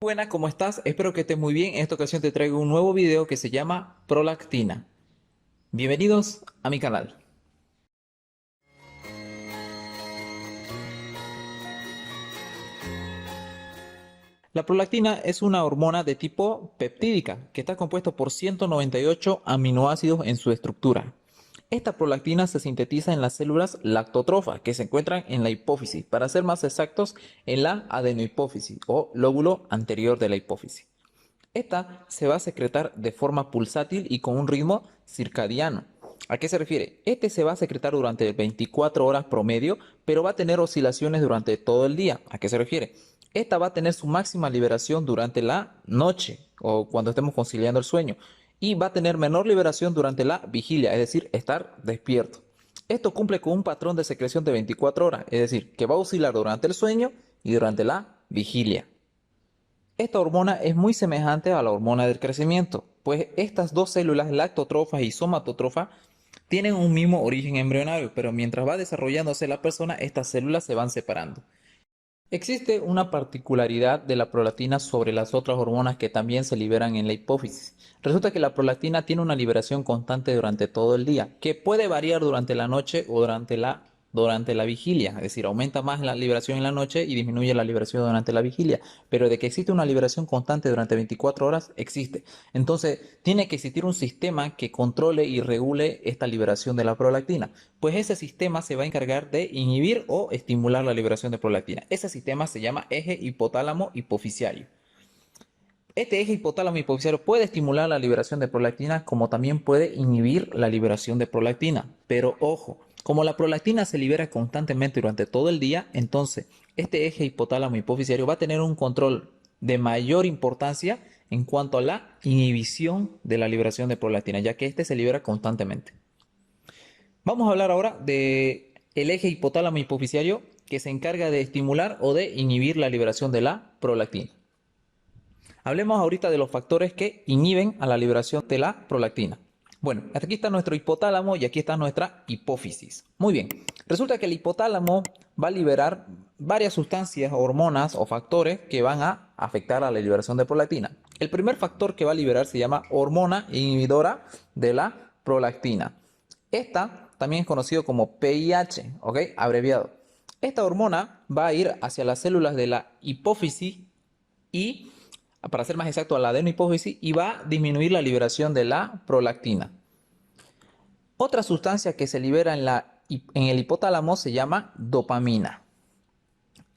Buenas, ¿cómo estás? Espero que estés muy bien. En esta ocasión te traigo un nuevo video que se llama Prolactina. Bienvenidos a mi canal. La prolactina es una hormona de tipo peptídica que está compuesta por 198 aminoácidos en su estructura. Esta prolactina se sintetiza en las células lactotrofas que se encuentran en la hipófisis, para ser más exactos, en la adenohipófisis o lóbulo anterior de la hipófisis. Esta se va a secretar de forma pulsátil y con un ritmo circadiano. ¿A qué se refiere? Este se va a secretar durante 24 horas promedio, pero va a tener oscilaciones durante todo el día. ¿A qué se refiere? Esta va a tener su máxima liberación durante la noche o cuando estemos conciliando el sueño, y va a tener menor liberación durante la vigilia, es decir, estar despierto. Esto cumple con un patrón de secreción de 24 horas, es decir, que va a oscilar durante el sueño y durante la vigilia. Esta hormona es muy semejante a la hormona del crecimiento, pues estas dos células, lactotrofas y somatotrofas, tienen un mismo origen embrionario, pero mientras va desarrollándose la persona, estas células se van separando. Existe una particularidad de la prolactina sobre las otras hormonas que también se liberan en la hipófisis. Resulta que la prolactina tiene una liberación constante durante todo el día, que puede variar durante la noche o durante la vigilia. Es decir, aumenta más la liberación en la noche y disminuye la liberación durante la vigilia. Pero de que existe una liberación constante durante 24 horas, existe. Entonces, tiene que existir un sistema que controle y regule esta liberación de la prolactina, pues ese sistema se va a encargar de inhibir o estimular la liberación de prolactina. Ese sistema se llama eje hipotálamo hipoficiario. Este eje hipotálamo hipoficiario puede estimular la liberación de prolactina, como también puede inhibir la liberación de prolactina. Pero ojo, como la prolactina se libera constantemente durante todo el día, entonces este eje hipotálamo hipoficiario va a tener un control de mayor importancia en cuanto a la inhibición de la liberación de prolactina, ya que este se libera constantemente. Vamos a hablar ahora de el eje hipotálamo hipoficiario, que se encarga de estimular o de inhibir la liberación de la prolactina. Hablemos ahorita de los factores que inhiben a la liberación de la prolactina. Bueno, hasta aquí está nuestro hipotálamo y aquí está nuestra hipófisis. Muy bien, resulta que el hipotálamo va a liberar varias sustancias, hormonas o factores que van a afectar a la liberación de prolactina. El primer factor que va a liberar se llama hormona inhibidora de la prolactina. Esta también es conocido como PIH, ¿ok? Abreviado. Esta hormona va a ir hacia las células de la hipófisis y, para ser más exacto, a la adenohipófisis, y va a disminuir la liberación de la prolactina. Otra sustancia que se libera en el hipotálamo se llama dopamina.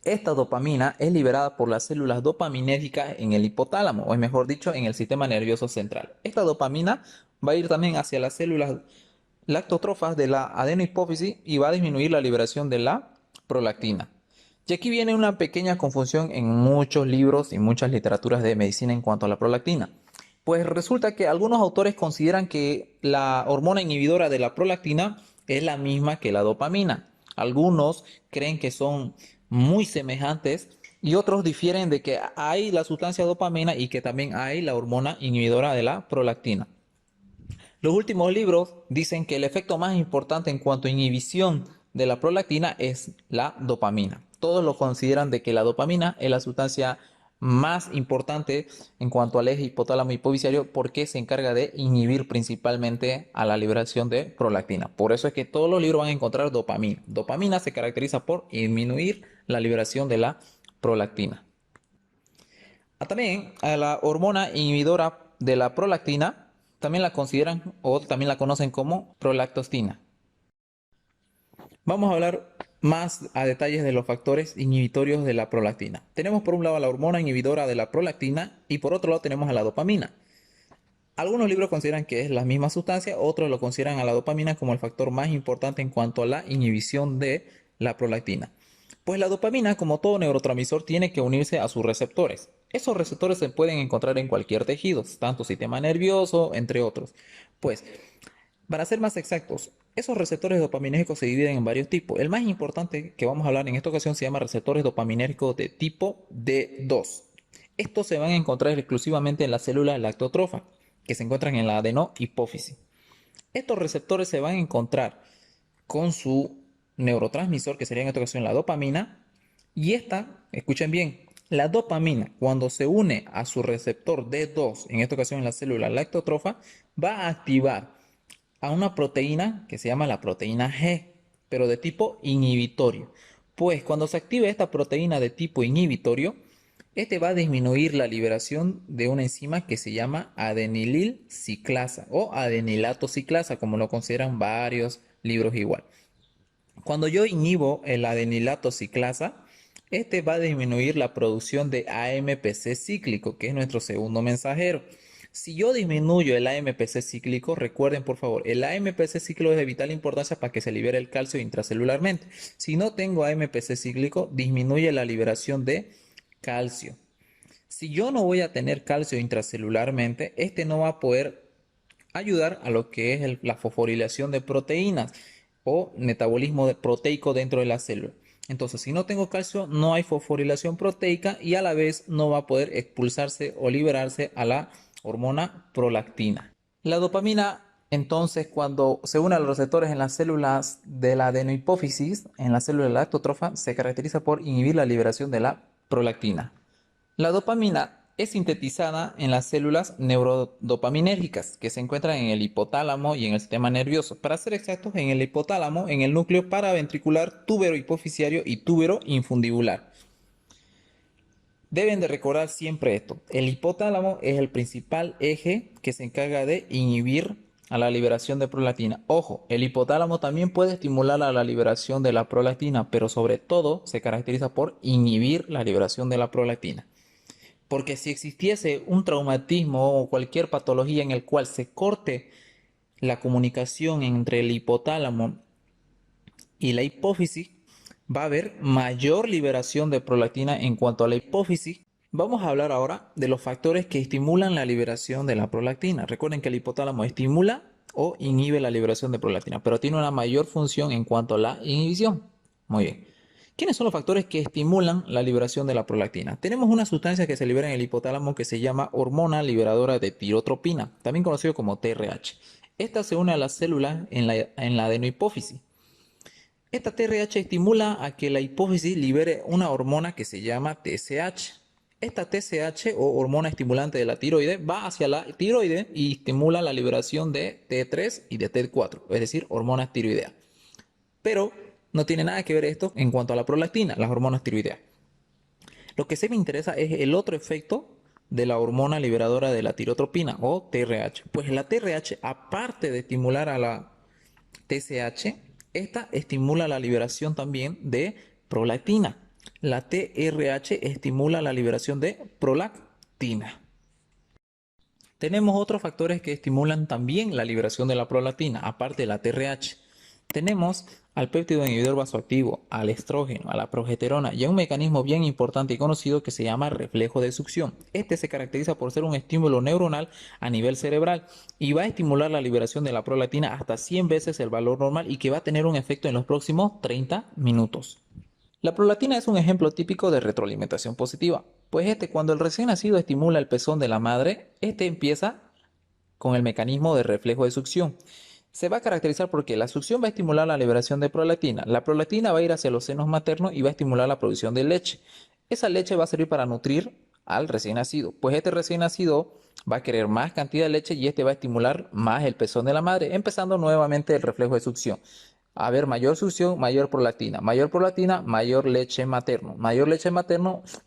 Esta dopamina es liberada por las células dopaminérgicas en el hipotálamo, o es mejor dicho, en el sistema nervioso central. Esta dopamina va a ir también hacia las células lactotrofas de la adenohipófisis y va a disminuir la liberación de la prolactina. Y aquí viene una pequeña confusión en muchos libros y muchas literaturas de medicina en cuanto a la prolactina. Pues resulta que algunos autores consideran que la hormona inhibidora de la prolactina es la misma que la dopamina. Algunos creen que son muy semejantes y otros difieren de que hay la sustancia dopamina y que también hay la hormona inhibidora de la prolactina. Los últimos libros dicen que el efecto más importante en cuanto a inhibición de la prolactina es la dopamina. Todos lo consideran de que la dopamina es la sustancia más importante en cuanto al eje hipotálamo hipoficiario, porque se encarga de inhibir principalmente a la liberación de prolactina. Por eso es que todos los libros van a encontrar dopamina. Dopamina se caracteriza por disminuir la liberación de la prolactina. También a la hormona inhibidora de la prolactina también la consideran o también la conocen como prolactostina. Vamos a hablar más a detalles de los factores inhibitorios de la prolactina. Tenemos por un lado a la hormona inhibidora de la prolactina y por otro lado tenemos a la dopamina. Algunos libros consideran que es la misma sustancia, otros lo consideran a la dopamina como el factor más importante en cuanto a la inhibición de la prolactina. Pues la dopamina, como todo neurotransmisor, tiene que unirse a sus receptores. Esos receptores se pueden encontrar en cualquier tejido, tanto sistema nervioso, entre otros. Pues, para ser más exactos, esos receptores dopaminérgicos se dividen en varios tipos. El más importante que vamos a hablar en esta ocasión se llama receptores dopaminérgicos de tipo D2. Estos se van a encontrar exclusivamente en las células lactotrofas, que se encuentran en la adenohipófisis. Estos receptores se van a encontrar con su neurotransmisor, que sería en esta ocasión la dopamina, y esta, escuchen bien, La dopamina, cuando se une a su receptor D2, en esta ocasión en la célula lactótrofa, va a activar a una proteína que se llama la proteína G, pero de tipo inhibitorio. Pues cuando se active esta proteína de tipo inhibitorio, este va a disminuir la liberación de una enzima que se llama adenilil ciclasa o adenilato ciclasa, como lo consideran varios libros igual. Cuando yo inhibo el adenilato ciclasa, este va a disminuir la producción de AMPC cíclico, que es nuestro segundo mensajero. Si yo disminuyo el AMPC cíclico, recuerden por favor, el AMPC cíclico es de vital importancia para que se libere el calcio intracelularmente. Si no tengo AMPC cíclico, disminuye la liberación de calcio. Si yo no voy a tener calcio intracelularmente, este no va a poder ayudar a lo que es la fosforilación de proteínas o metabolismo proteico dentro de la célula. Entonces, si no tengo calcio, no hay fosforilación proteica y a la vez no va a poder expulsarse o liberarse a la hormona prolactina. La dopamina, entonces, cuando se une a los receptores en las células de la adenohipófisis, en la célula lactótrofa, se caracteriza por inhibir la liberación de la prolactina. La dopamina es sintetizada en las células neurodopaminérgicas que se encuentran en el hipotálamo y en el sistema nervioso. Para ser exactos, en el hipotálamo, en el núcleo paraventricular, túbero hipoficiario y túbero infundibular. Deben de recordar siempre esto. El hipotálamo es el principal eje que se encarga de inhibir a la liberación de prolactina. Ojo, el hipotálamo también puede estimular a la liberación de la prolactina, pero sobre todo se caracteriza por inhibir la liberación de la prolactina. Porque si existiese un traumatismo o cualquier patología en el cual se corte la comunicación entre el hipotálamo y la hipófisis, va a haber mayor liberación de prolactina en cuanto a la hipófisis. Vamos a hablar ahora de los factores que estimulan la liberación de la prolactina. Recuerden que el hipotálamo estimula o inhibe la liberación de prolactina, pero tiene una mayor función en cuanto a la inhibición. Muy bien. ¿Quiénes son los factores que estimulan la liberación de la prolactina? Tenemos una sustancia que se libera en el hipotálamo que se llama hormona liberadora de tirotropina, también conocido como TRH. Esta se une a las células en la adenohipófisis. Esta TRH estimula a que la hipófisis libere una hormona que se llama TSH. Esta TSH o hormona estimulante de la tiroide va hacia la tiroide y estimula la liberación de T3 y de T4, es decir, hormonas tiroideas. Pero no tiene nada que ver esto en cuanto a la prolactina, las hormonas tiroideas. Lo que sí me interesa es el otro efecto de la hormona liberadora de la tirotropina o TRH. Pues la TRH, aparte de estimular a la TSH, esta estimula la liberación también de prolactina. La TRH estimula la liberación de prolactina. Tenemos otros factores que estimulan también la liberación de la prolactina, aparte de la TRH. Tenemos al péptido inhibidor vasoactivo, al estrógeno, a la progesterona y a un mecanismo bien importante y conocido que se llama reflejo de succión. Este se caracteriza por ser un estímulo neuronal a nivel cerebral y va a estimular la liberación de la prolactina hasta 100 veces el valor normal y que va a tener un efecto en los próximos 30 minutos. La prolactina es un ejemplo típico de retroalimentación positiva, pues cuando el recién nacido estimula el pezón de la madre, empieza con el mecanismo de reflejo de succión. Se va a caracterizar porque la succión va a estimular la liberación de prolactina. La prolactina va a ir hacia los senos maternos y va a estimular la producción de leche. Esa leche va a servir para nutrir al recién nacido, pues este recién nacido va a querer más cantidad de leche y va a estimular más el pezón de la madre, empezando nuevamente el reflejo de succión. A ver, mayor succión, mayor prolactina, mayor leche materno,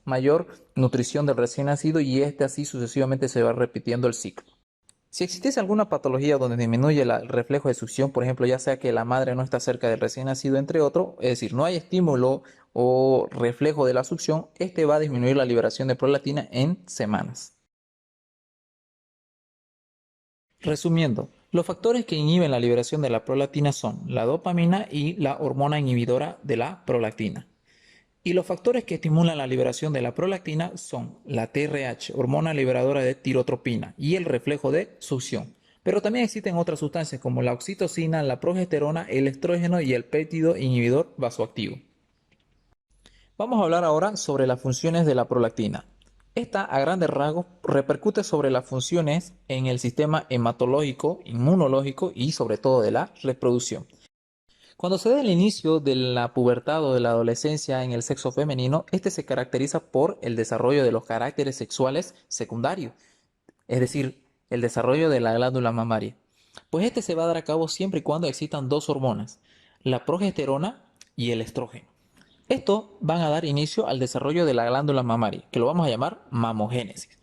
mayor nutrición del recién nacido y así sucesivamente se va repitiendo el ciclo. Si existiese alguna patología donde disminuye el reflejo de succión, por ejemplo, ya sea que la madre no está cerca del recién nacido, entre otros, es decir, no hay estímulo o reflejo de la succión, va a disminuir la liberación de prolactina en semanas. Resumiendo, los factores que inhiben la liberación de la prolactina son la dopamina y la hormona inhibidora de la prolactina. Y los factores que estimulan la liberación de la prolactina son la TRH, hormona liberadora de tirotropina, y el reflejo de succión. Pero también existen otras sustancias como la oxitocina, la progesterona, el estrógeno y el péptido inhibidor vasoactivo. Vamos a hablar ahora sobre las funciones de la prolactina. Esta, a grandes rasgos, repercute sobre las funciones en el sistema hematológico, inmunológico y sobre todo de la reproducción. Cuando se da el inicio de la pubertad o de la adolescencia en el sexo femenino, este se caracteriza por el desarrollo de los caracteres sexuales secundarios, es decir, el desarrollo de la glándula mamaria. Pues este se va a dar a cabo siempre y cuando existan dos hormonas, la progesterona y el estrógeno. Estos van a dar inicio al desarrollo de la glándula mamaria, que lo vamos a llamar mamogénesis.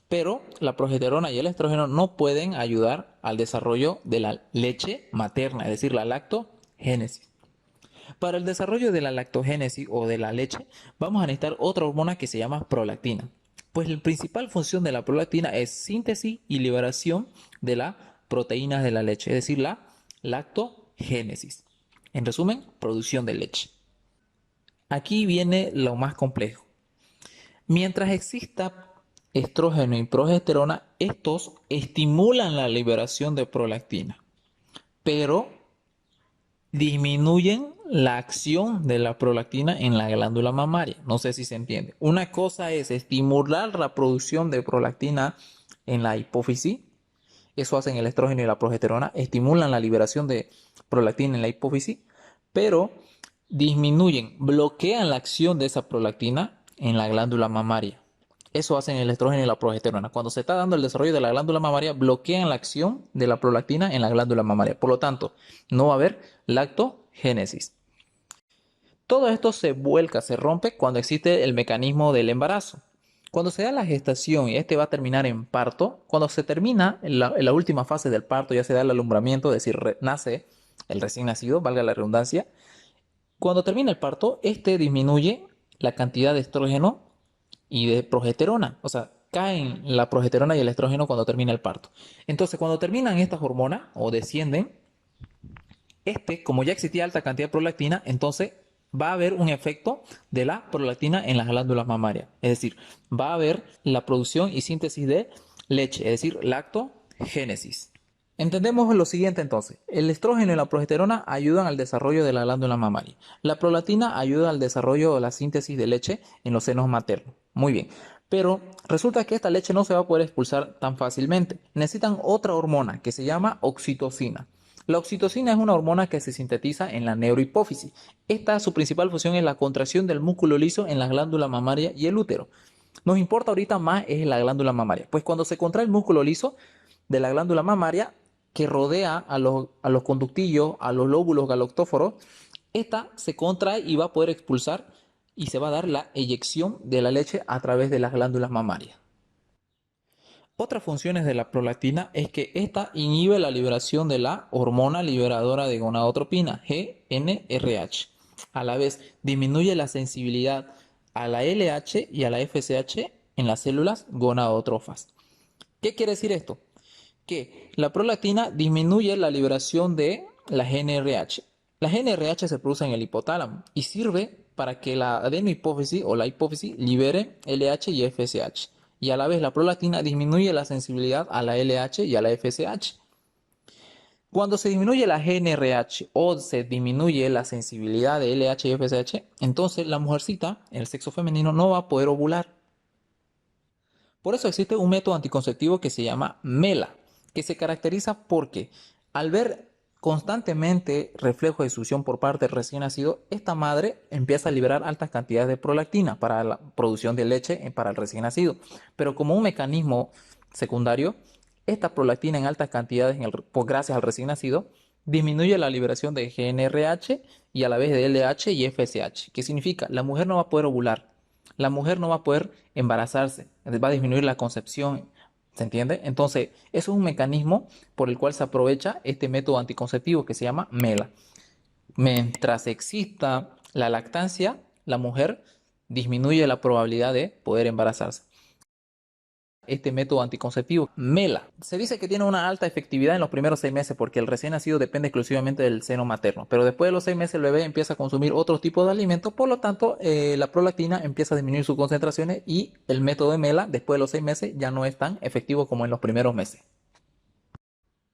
Pero la progesterona y el estrógeno no pueden ayudar al desarrollo de la leche materna, es decir, la lactogénesis. Para el desarrollo de la lactogénesis o de la leche, vamos a necesitar otra hormona que se llama prolactina. Pues la principal función de la prolactina es síntesis y liberación de las proteínas de la leche, es decir, la lactogénesis. En resumen, producción de leche. Aquí viene lo más complejo. Mientras exista estrógeno y progesterona, estos estimulan la liberación de prolactina, pero disminuyen la acción de la prolactina en la glándula mamaria. No sé si se entiende. Una cosa es estimular la producción de prolactina en la hipófisis. Eso hacen el estrógeno y la progesterona. Estimulan la liberación de prolactina en la hipófisis, pero disminuyen, bloquean la acción de esa prolactina en la glándula mamaria. Eso hacen el estrógeno y la progesterona. Cuando se está dando el desarrollo de la glándula mamaria, bloquean la acción de la prolactina en la glándula mamaria. Por lo tanto, no va a haber lactogénesis. Todo esto se vuelca, se rompe cuando existe el mecanismo del embarazo. Cuando se da la gestación y este va a terminar en parto, cuando se termina en la última fase del parto, ya se da el alumbramiento, es decir, nace el recién nacido, valga la redundancia. Cuando termina el parto, este disminuye la cantidad de estrógeno y de progesterona. O sea, caen la progesterona y el estrógeno cuando termina el parto. Entonces, cuando terminan estas hormonas o descienden, como ya existía alta cantidad de prolactina, entonces va a haber un efecto de la prolactina en las glándulas mamarias. Es decir, va a haber la producción y síntesis de leche, es decir, lactogénesis. Entendemos lo siguiente entonces. El estrógeno y la progesterona ayudan al desarrollo de la glándula mamaria. La prolactina ayuda al desarrollo de la síntesis de leche en los senos maternos. Muy bien. Pero resulta que esta leche no se va a poder expulsar tan fácilmente. Necesitan otra hormona que se llama oxitocina. La oxitocina es una hormona que se sintetiza en la neurohipófisis. Su principal función es la contracción del músculo liso en la glándula mamaria y el útero. Nos importa ahorita más es la glándula mamaria. Pues cuando se contrae el músculo liso de la glándula mamaria, que rodea a los conductillos, a los lóbulos galactóforos, esta se contrae y va a poder expulsar y se va a dar la eyección de la leche a través de las glándulas mamarias. Otras funciones de la prolactina es que esta inhibe la liberación de la hormona liberadora de gonadotropina, GnRH. A la vez, disminuye la sensibilidad a la LH y a la FSH en las células gonadotrófas. ¿Qué quiere decir esto? Que la prolactina disminuye la liberación de la GnRH. La GnRH se produce en el hipotálamo y sirve para que la adenohipófisis o la hipófisis libere LH y FSH. Y a la vez la prolactina disminuye la sensibilidad a la LH y a la FSH. Cuando se disminuye la GnRH o se disminuye la sensibilidad de LH y FSH, entonces la mujercita, en el sexo femenino, no va a poder ovular. Por eso existe un método anticonceptivo que se llama MELA, que se caracteriza porque al ver constantemente reflejo de succión por parte del recién nacido, esta madre empieza a liberar altas cantidades de prolactina para la producción de leche para el recién nacido. Pero como un mecanismo secundario, esta prolactina en altas cantidades, gracias al recién nacido, disminuye la liberación de GnRH y a la vez de LH y FSH. ¿Qué significa? La mujer no va a poder ovular. La mujer no va a poder embarazarse, va a disminuir la concepción, ¿se entiende? Entonces, eso es un mecanismo por el cual se aprovecha este método anticonceptivo que se llama MELA. Mientras exista la lactancia, la mujer disminuye la probabilidad de poder embarazarse. Este método anticonceptivo, MELA. Se dice que tiene una alta efectividad en los primeros 6 meses porque el recién nacido depende exclusivamente del seno materno, pero después de los 6 meses el bebé empieza a consumir otros tipos de alimentos, por lo tanto la prolactina empieza a disminuir sus concentraciones y el método de MELA después de los 6 meses ya no es tan efectivo como en los primeros meses.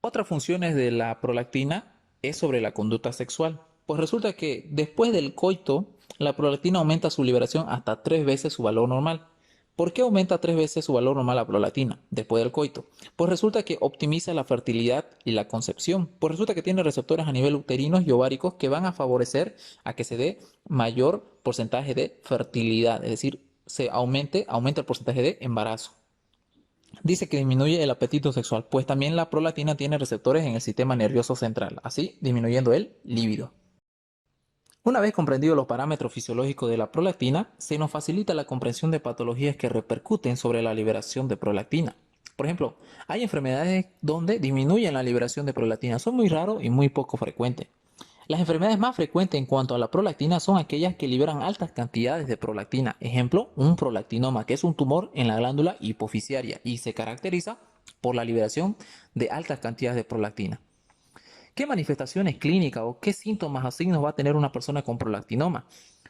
Otras funciones de la prolactina es sobre la conducta sexual. Pues resulta que después del coito, la prolactina aumenta su liberación hasta 3 veces su valor normal. ¿Por qué aumenta 3 veces su valor normal la prolactina después del coito? Pues resulta que optimiza la fertilidad y la concepción. Pues resulta que tiene receptores a nivel uterinos y ováricos que van a favorecer a que se dé mayor porcentaje de fertilidad, es decir, aumenta el porcentaje de embarazo. Dice que disminuye el apetito sexual, pues también la prolactina tiene receptores en el sistema nervioso central, así disminuyendo el líbido. Una vez comprendidos los parámetros fisiológicos de la prolactina, se nos facilita la comprensión de patologías que repercuten sobre la liberación de prolactina. Por ejemplo, hay enfermedades donde disminuyen la liberación de prolactina, son muy raros y muy poco frecuentes. Las enfermedades más frecuentes en cuanto a la prolactina son aquellas que liberan altas cantidades de prolactina. Ejemplo, un prolactinoma, que es un tumor en la glándula hipofisiaria y se caracteriza por la liberación de altas cantidades de prolactina. ¿Qué manifestaciones clínicas o qué síntomas o signos va a tener una persona con prolactinoma?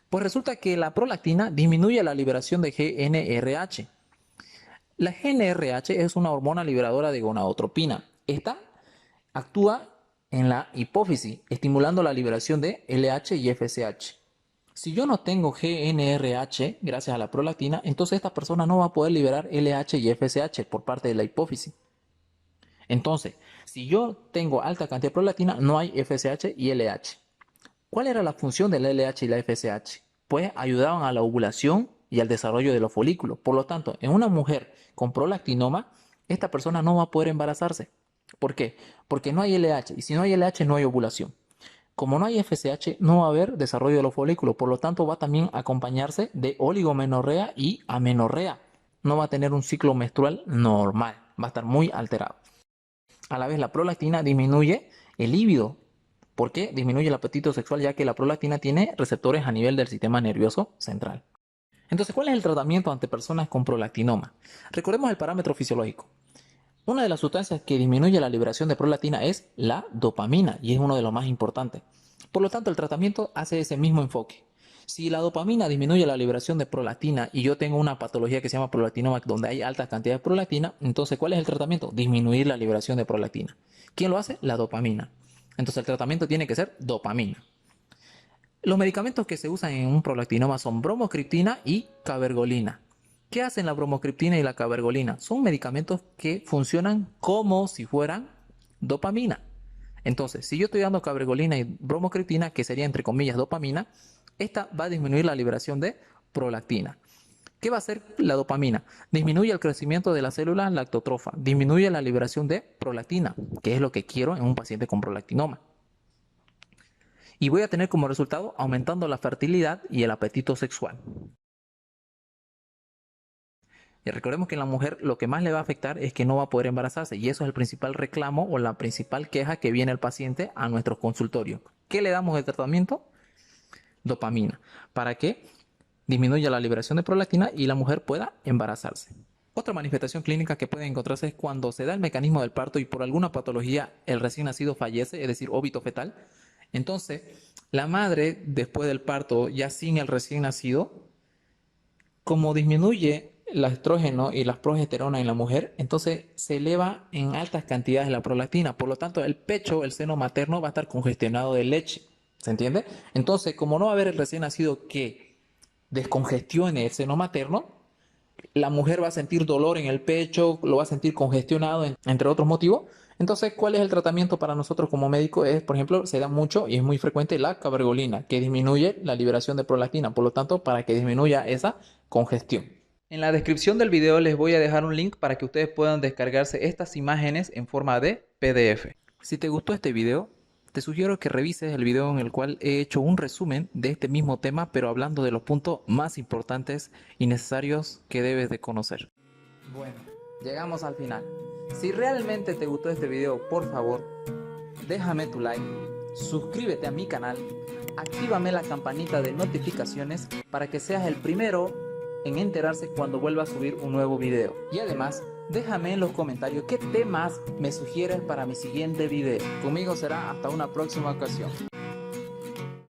Pues resulta que la prolactina disminuye la liberación de GnRH. La GnRH es una hormona liberadora de gonadotropina. Esta actúa en la hipófisis, estimulando la liberación de LH y FSH. Si yo no tengo GnRH gracias a la prolactina, entonces esta persona no va a poder liberar LH y FSH por parte de la hipófisis. Entonces, si yo tengo alta cantidad de prolactina, no hay FSH y LH. ¿Cuál era la función del LH y la FSH? Pues ayudaban a la ovulación y al desarrollo de los folículos. Por lo tanto, en una mujer con prolactinoma, esta persona no va a poder embarazarse. ¿Por qué? Porque no hay LH y si no hay LH no hay ovulación. Como no hay FSH, no va a haber desarrollo de los folículos. Por lo tanto, va también a acompañarse de oligomenorrea y amenorrea. No va a tener un ciclo menstrual normal. Va a estar muy alterado. A la vez, la prolactina disminuye el líbido. ¿Por qué? Disminuye el apetito sexual, ya que la prolactina tiene receptores a nivel del sistema nervioso central. Entonces, ¿cuál es el tratamiento ante personas con prolactinoma? Recordemos el parámetro fisiológico. Una de las sustancias que disminuye la liberación de prolactina es la dopamina y es uno de los más importantes. Por lo tanto, el tratamiento hace ese mismo enfoque. Si la dopamina disminuye la liberación de prolactina y yo tengo una patología que se llama prolactinoma donde hay altas cantidades de prolactina, entonces ¿cuál es el tratamiento? Disminuir la liberación de prolactina. ¿Quién lo hace? La dopamina. Entonces el tratamiento tiene que ser dopamina. Los medicamentos que se usan en un prolactinoma son bromocriptina y cabergolina. ¿Qué hacen la bromocriptina y la cabergolina? Son medicamentos que funcionan como si fueran dopamina. Entonces, si yo estoy dando cabergolina y bromocriptina, que sería entre comillas dopamina, esta va a disminuir la liberación de prolactina. ¿Qué va a hacer la dopamina? Disminuye el crecimiento de la célula lactotrofa, disminuye la liberación de prolactina, que es lo que quiero en un paciente con prolactinoma. Y voy a tener como resultado aumentando la fertilidad y el apetito sexual. Y recordemos que en la mujer lo que más le va a afectar es que no va a poder embarazarse y eso es el principal reclamo o la principal queja que viene el paciente a nuestros consultorios. ¿Qué le damos de tratamiento? Dopamina, para que disminuya la liberación de prolactina y la mujer pueda embarazarse. Otra manifestación clínica que puede encontrarse es cuando se da el mecanismo del parto y por alguna patología el recién nacido fallece, es decir, óbito fetal. Entonces, la madre, después del parto, ya sin el recién nacido, como disminuye el estrógeno y las progesterona en la mujer, entonces se eleva en altas cantidades la prolactina. Por lo tanto, el pecho, el seno materno va a estar congestionado de leche. ¿Se entiende? Entonces, como no va a haber el recién nacido que descongestione el seno materno, la mujer va a sentir dolor en el pecho, lo va a sentir congestionado, entre otros motivos. Entonces, ¿cuál es el tratamiento para nosotros como médicos? Es, por ejemplo, se da mucho y es muy frecuente la cabergolina, que disminuye la liberación de prolactina. Por lo tanto, para que disminuya esa congestión. En la descripción del video les voy a dejar un link para que ustedes puedan descargarse estas imágenes en forma de PDF. Si te gustó este video, te sugiero que revises el video en el cual he hecho un resumen de este mismo tema, pero hablando de los puntos más importantes y necesarios que debes de conocer. Bueno, llegamos al final. Si realmente te gustó este video, por favor, déjame tu like, suscríbete a mi canal, actívame la campanita de notificaciones para que seas el primero en enterarse cuando vuelva a subir un nuevo video. Y además, déjame en los comentarios qué temas me sugieres para mi siguiente video. Conmigo será hasta una próxima ocasión.